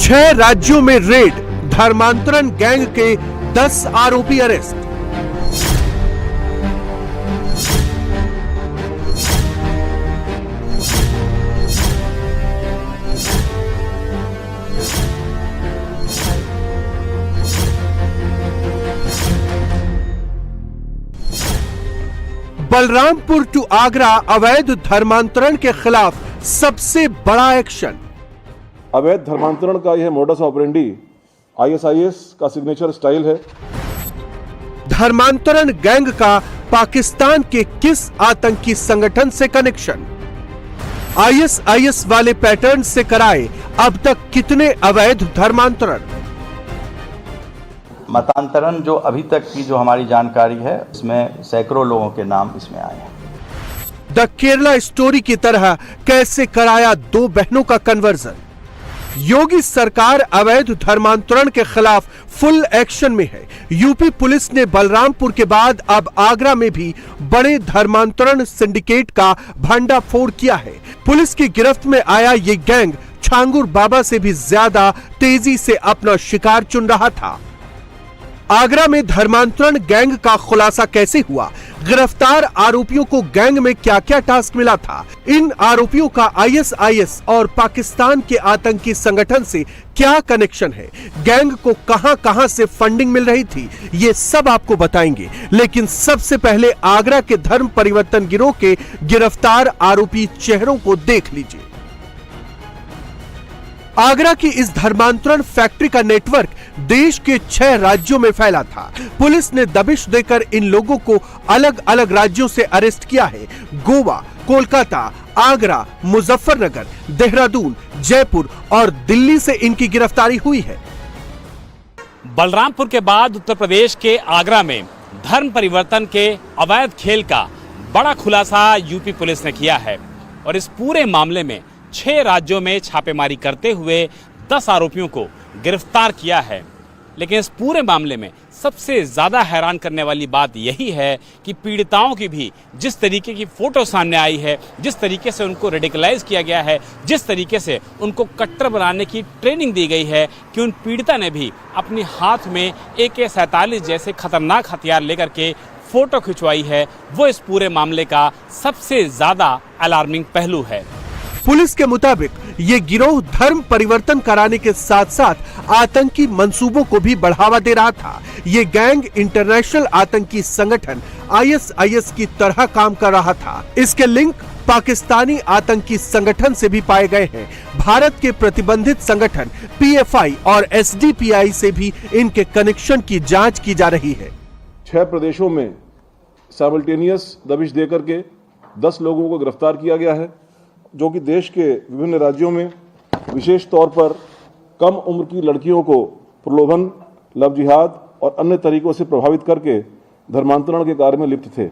6 राज्यों में रेड, धर्मांतरण गैंग के 10 आरोपी अरेस्ट। बलरामपुर टू आगरा अवैध धर्मांतरण के खिलाफ सबसे बड़ा एक्शन। अवैध धर्मांतरण का यह मोडस ऑपरेंडी ISIS का सिग्नेचर स्टाइल है। धर्मांतरण गैंग का पाकिस्तान के किस आतंकी संगठन से कनेक्शन? ISIS वाले पैटर्न से कराए अब तक कितने अवैध धर्मांतरण? मतांतरण जो अभी तक की जो हमारी जानकारी है उसमें सैकड़ों लोगों के नाम इसमें आए हैं। द केरला स्टोरी की तरह कैसे कराया 2 बहनों का कन्वर्जन? योगी सरकार अवैध धर्मांतरण के खिलाफ फुल एक्शन में है। यूपी पुलिस ने बलरामपुर के बाद अब आगरा में भी बड़े धर्मांतरण सिंडिकेट का भंडाफोड़ किया है। पुलिस की गिरफ्त में आया ये गैंग छांगुर बाबा से भी ज्यादा तेजी से अपना शिकार चुन रहा था। आगरा में धर्मांतरण गैंग का खुलासा कैसे हुआ? गिरफ्तार आरोपियों को गैंग में क्या क्या टास्क मिला था? इन आरोपियों का ISIS और पाकिस्तान के आतंकी संगठन से क्या कनेक्शन है? गैंग को कहां-कहां से फंडिंग मिल रही थी? ये सब आपको बताएंगे, लेकिन सबसे पहले आगरा के धर्म परिवर्तन गिरोह के गिरफ्तार आरोपी चेहरों को देख लीजिए। आगरा की इस धर्मांतरण फैक्ट्री का नेटवर्क देश के 6 राज्यों में फैला था। पुलिस ने दबिश देकर इन लोगों को अलग अलग राज्यों से अरेस्ट किया है। गोवा, कोलकाता, आगरा, मुजफ्फरनगर, देहरादून, जयपुर और दिल्ली से इनकी गिरफ्तारी हुई है। बलरामपुर के बाद उत्तर प्रदेश के आगरा में धर्म परिवर्तन के अवैध खेल का बड़ा खुलासा यूपी पुलिस ने किया है और इस पूरे मामले में 6 राज्यों में छापेमारी करते हुए 10 आरोपियों को गिरफ्तार किया है। लेकिन इस पूरे मामले में सबसे ज्यादा हैरान करने वाली बात यही है कि पीड़िताओं की भी जिस तरीके की फोटो सामने आई है, जिस तरीके से उनको रेडिकलाइज किया गया है, जिस तरीके से उनको कट्टर बनाने की ट्रेनिंग दी गई है कि उन पीड़िता ने भी अपने हाथ में AK-47 जैसे खतरनाक हथियार लेकर के फोटो खिंचवाई है, वो इस पूरे मामले का सबसे ज्यादा अलार्मिंग पहलू है। पुलिस के मुताबिक ये गिरोह धर्म परिवर्तन कराने के साथ साथ आतंकी मंसूबों को भी बढ़ावा दे रहा था। ये गैंग इंटरनेशनल आतंकी संगठन ISIS की तरह काम कर रहा था। इसके लिंक पाकिस्तानी आतंकी संगठन से भी पाए गए हैं। भारत के प्रतिबंधित संगठन PFI और SDPI से भी इनके कनेक्शन की जांच की जा रही है। 6 प्रदेशों में साइमल्टेनियस दबिश देकर के 10 लोगों को गिरफ्तार किया गया है, जो कि देश के विभिन्न राज्यों में विशेष तौर पर कम उम्र की लड़कियों को प्रलोभन, लव जिहाद और अन्य तरीकों से प्रभावित करके धर्मांतरण के कार्य में लिप्त थे।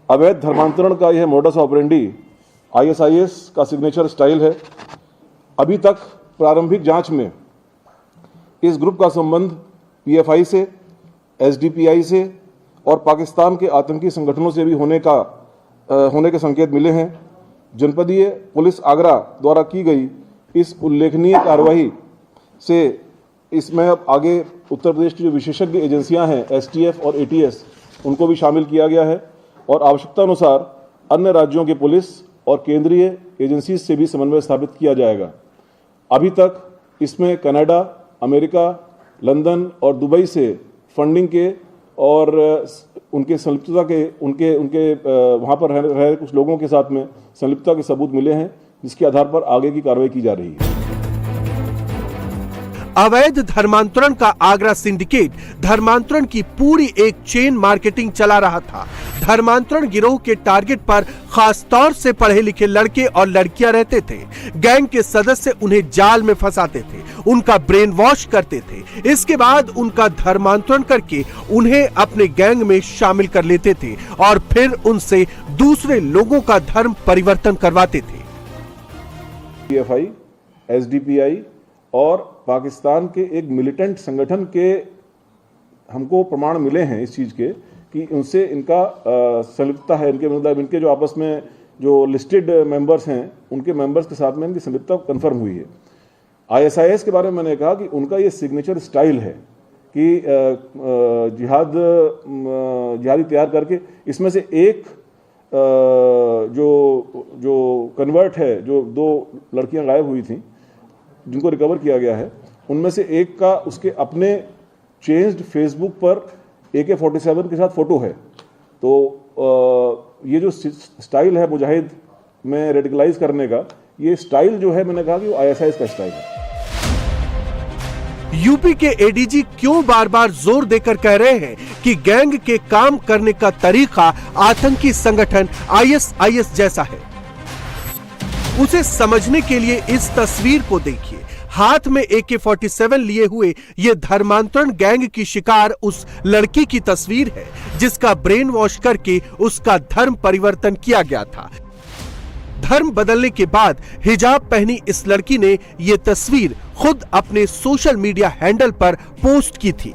अवैध धर्मांतरण का यह मोडस ऑपरेंडी ISIS का सिग्नेचर स्टाइल है। अभी तक प्रारंभिक जांच में इस ग्रुप का संबंध PFI से, SDPI से और पाकिस्तान के आतंकी संगठनों से भी होने के संकेत मिले हैं। जनपदीय पुलिस आगरा द्वारा की गई इस उल्लेखनीय कार्रवाई से इसमें अब आगे उत्तर प्रदेश की जो विशेषज्ञ एजेंसियां हैं STF और ATS, उनको भी शामिल किया गया है और आवश्यकता अनुसार अन्य राज्यों के पुलिस और केंद्रीय एजेंसी से भी समन्वय स्थापित किया जाएगा। अभी तक इसमें कनाडा, अमेरिका, लंदन और दुबई से फंडिंग के और उनके संलिप्तता के उनके वहाँ पर रह रहे कुछ लोगों के साथ में संलिप्तता के सबूत मिले हैं, जिसके आधार पर आगे की कार्रवाई की जा रही है। अवैध धर्मांतरण का आगरा सिंडिकेट धर्मांतरण की पूरी एक चेन मार्केटिंग चला रहा था। धर्मांतरण गिरोह के टारगेट पर खास तौर से पढ़े लिखे लड़के और लड़कियां रहते थे। गैंग के सदस्य उन्हें जाल में फंसाते थे, उनका ब्रेन वॉश करते थे। इसके बाद उनका धर्मांतरण करके उन्हें अपने गैंग में शामिल कर लेते थे और फिर उनसे दूसरे लोगों का धर्म परिवर्तन करवाते थे। PFI, SDPI और पाकिस्तान के एक मिलिटेंट संगठन के हमको प्रमाण मिले हैं इस चीज़ के कि उनसे इनका संलिप्तता है। इनके मतलब इनके जो आपस में जो लिस्टेड मेंबर्स हैं उनके मेंबर्स के साथ में इनकी संलिप्तता कंफर्म हुई है। ISIS के बारे में मैंने कहा कि उनका ये सिग्नेचर स्टाइल है कि जिहादी तैयार करके इसमें से एक जो कन्वर्ट है, जो 2 लड़कियां गायब हुई थी जिनको रिकवर किया गया है, उनमें से एक का उसके अपने चेंज्ड फेसबुक पर AK-47 के साथ फोटो है। तो ये जो स्टाइल है मुजाहिद में रेडिकलाइज करने का, ये स्टाइल जो है मैंने कहा कि वो ISIS का स्टाइल है। यूपी के एडीजी क्यों बार बार जोर देकर कह रहे हैं कि गैंग के काम करने का तरीका आतंकी संगठन ISIS जैसा है? उसे समझने के लिए इस तस्वीर को देखिए। हाथ में AK-47 लिए हुए ये धर्मांतरण गैंग की शिकार उस लड़की की तस्वीर है जिसका ब्रेन वॉश करके उसका धर्म परिवर्तन किया गया था। धर्म बदलने के बाद हिजाब पहनी इस लड़की ने यह तस्वीर खुद अपने सोशल मीडिया हैंडल पर पोस्ट की थी।